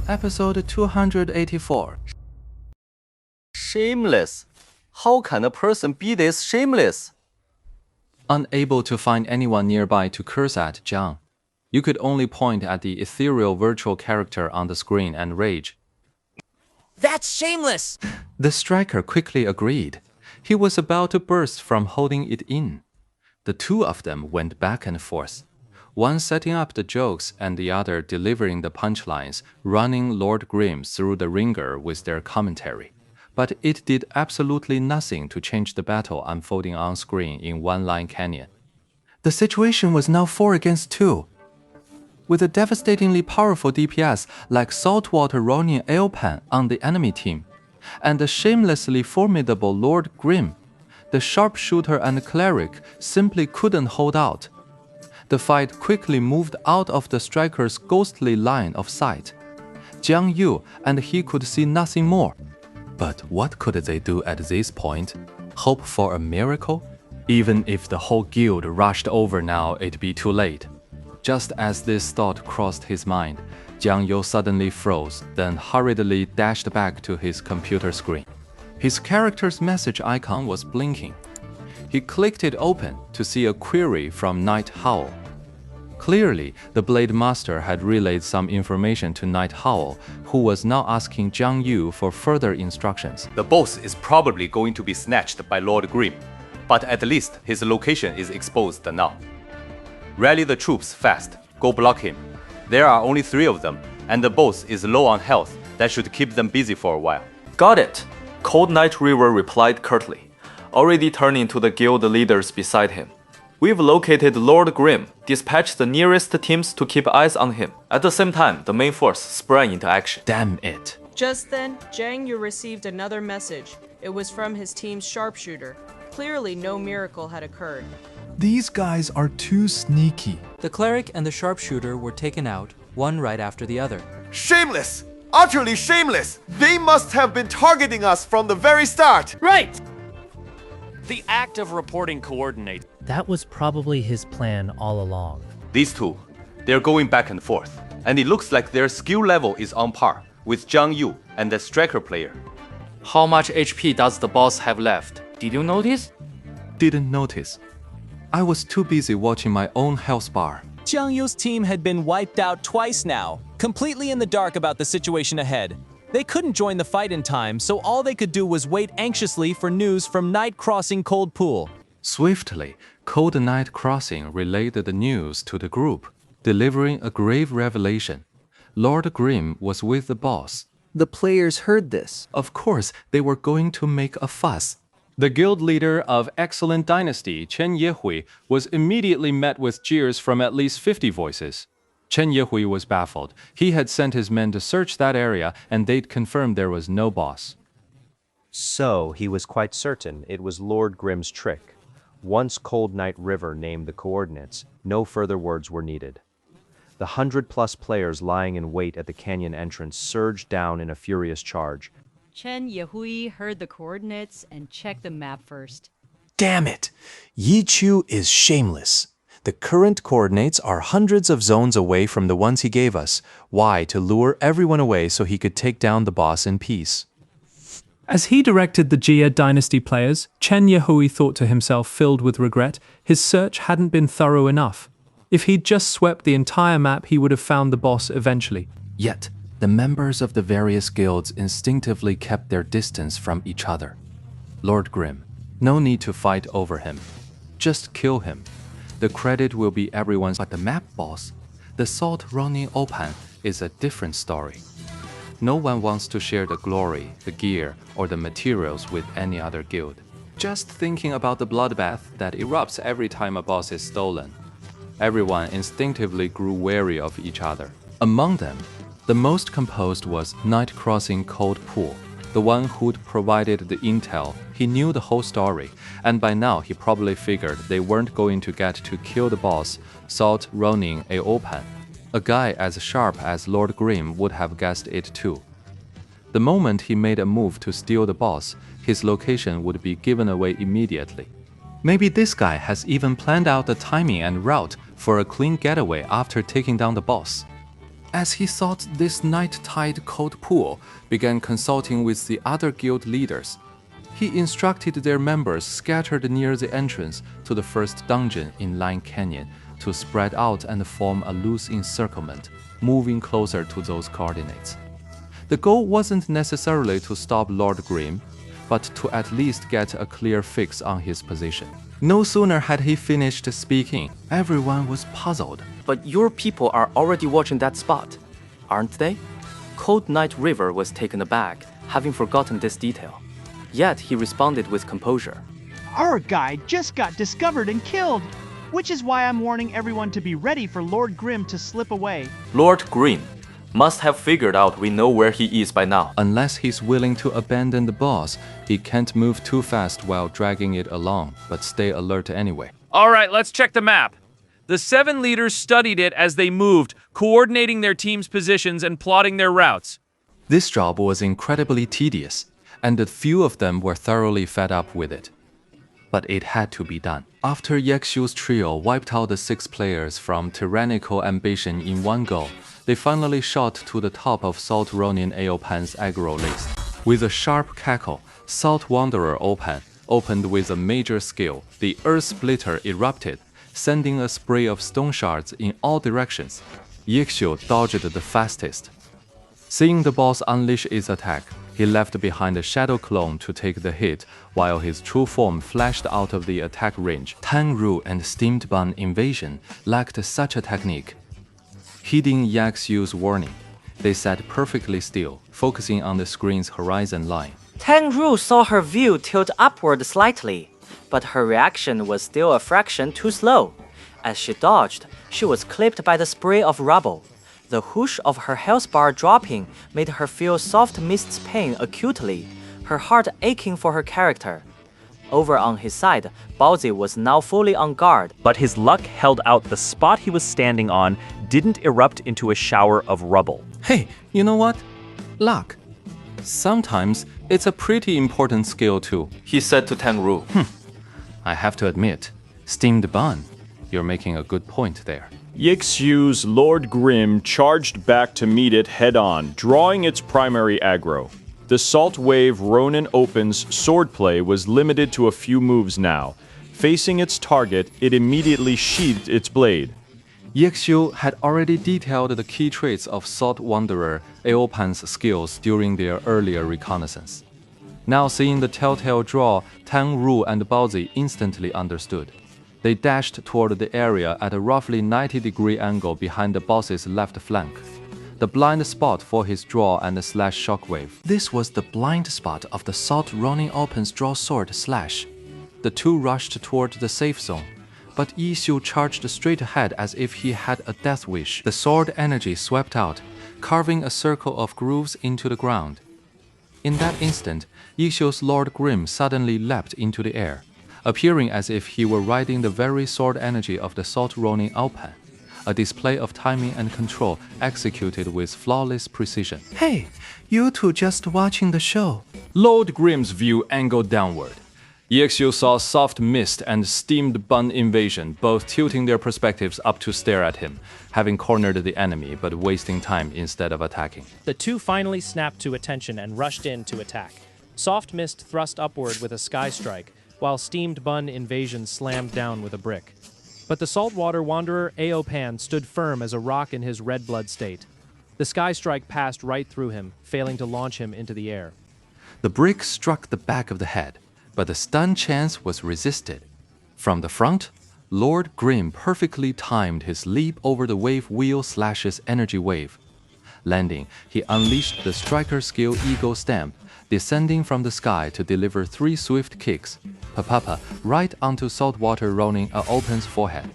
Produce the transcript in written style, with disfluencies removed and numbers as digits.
Episode 284. Shameless? How can a person be this shameless? Unable to find anyone nearby to curse at Jiang, you could only point at the ethereal virtual character on the screen and rage. That's shameless! The striker quickly agreed. He was about to burst from holding it in. The two of them went back and forth, one setting up the jokes and the other delivering the punchlines, running Lord Grimm through the ringer with their commentary. But it did absolutely nothing to change the battle unfolding on screen in One Line Canyon. The situation was now 4 against 2. With a devastatingly powerful DPS like Saltwater Ronin Aopan on the enemy team, and the shamelessly formidable Lord Grimm, the sharpshooter and cleric simply couldn't hold out. The fight quickly moved out of the striker's ghostly line of sight. Jiang Yu and he could see nothing more. But what could they do at this point? Hope for a miracle? Even if the whole guild rushed over now, it'd be too late. Just as this thought crossed his mind, Jiang Yu suddenly froze, then hurriedly dashed back to his computer screen. His character's message icon was blinking. He clicked it open to see a query from Night Howl. Clearly, the Blade Master had relayed some information to Night Howl, who was now asking Jiang Yu for further instructions. The boss is probably going to be snatched by Lord Grimm, but at least his location is exposed now. Rally the troops fast, go block him. There are only 3 of them, and the boss is low on health. That should keep them busy for a while. Got it, Cold Night River replied curtly, already turning to the guild leaders beside him. We've located Lord Grimm, dispatched the nearest teams to keep eyes on him. At the same time, the main force sprang into action. Damn it. Just then, Jiang Yu received another message. It was from his team's sharpshooter. Clearly, no miracle had occurred. These guys are too sneaky. The cleric and the sharpshooter were taken out, one right after the other. Shameless! Utterly shameless! They must have been targeting us from the very start! Right! The act of reporting coordinates. That was probably his plan all along. These two, they're going back and forth, and it looks like their skill level is on par with Jiang Yu and the striker player. How much HP does the boss have left? Did you notice? Didn't notice. I was too busy watching my own health bar. Jiang Yu's team had been wiped out twice now, completely in the dark about the situation ahead. They couldn't join the fight in time, so all they could do was wait anxiously for news from Night Crossing Cold Pool. Swiftly, Cold Night Crossing relayed the news to the group, delivering a grave revelation. Lord Grimm was with the boss. The players heard this. Of course, they were going to make a fuss. The guild leader of Excellent Dynasty, Chen Yehui, was immediately met with jeers from at least 50 voices. Chen Yehui was baffled. He had sent his men to search that area, and they'd confirmed there was no boss. So he was quite certain it was Lord Grimm's trick. Once Cold Night River named the coordinates, no further words were needed. The 100+ players lying in wait at the canyon entrance surged down in a furious charge. Chen Yehui heard the coordinates and checked the map first. Damn it! Yi Chu is shameless. The current coordinates are hundreds of zones away from the ones he gave us. Why? To lure everyone away so he could take down the boss in peace. As he directed the Jia Dynasty players, Chen Yehui thought to himself, filled with regret, his search hadn't been thorough enough. If he'd just swept the entire map, he would have found the boss eventually. Yet, the members of the various guilds instinctively kept their distance from each other. Lord Grimm, no need to fight over him. Just kill him. The credit will be everyone's, but the map boss, the Salt Ronin Opan, is a different story. No one wants to share the glory, the gear, or the materials with any other guild. Just thinking about the bloodbath that erupts every time a boss is stolen. Everyone instinctively grew wary of each other. Among them, the most composed was Night Crossing Cold Pool, the one who'd provided the intel. He knew the whole story, and by now he probably figured they weren't going to get to kill the boss, Salt Ronin Aopan. A guy as sharp as Lord Grimm would have guessed it too. The moment he made a move to steal the boss, his location would be given away immediately. Maybe this guy has even planned out the timing and route for a clean getaway after taking down the boss. As he thought this night-tide cold pool, began consulting with the other guild leaders. He instructed their members scattered near the entrance to the first dungeon in Line Canyon to spread out and form a loose encirclement, moving closer to those coordinates. The goal wasn't necessarily to stop Lord Grim, but to at least get a clear fix on his position. No sooner had he finished speaking, everyone was puzzled. But your people are already watching that spot, aren't they? Cold Night River was taken aback, having forgotten this detail. Yet he responded with composure. Our guy just got discovered and killed, which is why I'm warning everyone to be ready for Lord Grim to slip away. Lord Grim must have figured out we know where he is by now. Unless he's willing to abandon the boss, he can't move too fast while dragging it along, but stay alert anyway. All right, let's check the map. The 7 leaders studied it as they moved, coordinating their team's positions and plotting their routes. This job was incredibly tedious, and a few of them were thoroughly fed up with it. But it had to be done. After Yakshu's trio wiped out the 6 players from tyrannical ambition in one go, they finally shot to the top of Salt Ronin Aopan's aggro list. With a sharp cackle, Salt Wanderer Opan opened with a major skill. The Earth Splitter erupted, sending a spray of stone shards in all directions. Yakshu dodged the fastest. Seeing the boss unleash its attack, he left behind a shadow clone to take the hit, while his true form flashed out of the attack range. Tang Ru and Steamed Bun Invasion lacked such a technique. Heeding Yakshu's warning, they sat perfectly still, focusing on the screen's horizon line. Tang Ru saw her view tilt upward slightly, but her reaction was still a fraction too slow. As she dodged, she was clipped by the spray of rubble. The whoosh of her health bar dropping made her feel soft mist's pain acutely, her heart aching for her character. Over on his side, Baozi was now fully on guard. But his luck held out. The spot he was standing on didn't erupt into a shower of rubble. Hey, you know what? Luck. Sometimes it's a pretty important skill too, he said to Tang Ru. I have to admit, Steamed Bun, you're making a good point there. Yakshu's Lord Grim charged back to meet it head-on, drawing its primary aggro. The Salt Wave Ronin Open's swordplay was limited to a few moves now. Facing its target, it immediately sheathed its blade. Yakshu had already detailed the key traits of Salt Wanderer Aopan's skills during their earlier reconnaissance. Now seeing the telltale draw, Tang Ru and Baozi instantly understood. They dashed toward the area at a roughly 90-degree angle behind the boss's left flank, the blind spot for his draw and slash shockwave. This was the blind spot of the Salt Ronin Open's draw sword slash. The two rushed toward the safe zone, but Yishu charged straight ahead as if he had a death wish. The sword energy swept out, carving a circle of grooves into the ground. In that instant, Yishu's Lord Grim suddenly leapt into the air, appearing as if he were riding the very sword energy of the Salt Ronin Open, a display of timing and control executed with flawless precision. Hey, you two just watching the show. Lord Grim's view angled downward. Yakshu saw Soft Mist and Steamed Bun Invasion both tilting their perspectives up to stare at him, having cornered the enemy but wasting time instead of attacking. The two finally snapped to attention and rushed in to attack. Soft Mist thrust upward with a sky strike, while Steamed Bun Invasion slammed down with a brick. But the Saltwater Wanderer Aopan stood firm as a rock in his red blood state. The sky strike passed right through him, failing to launch him into the air. The brick struck the back of the head, but the stun chance was resisted. From the front, Lord Grim perfectly timed his leap over the wave wheel slash's energy wave. Landing, he unleashed the striker skill Eagle Stamp, descending from the sky to deliver 3 swift kicks, papapa, right onto Saltwater Ronin Open's forehead.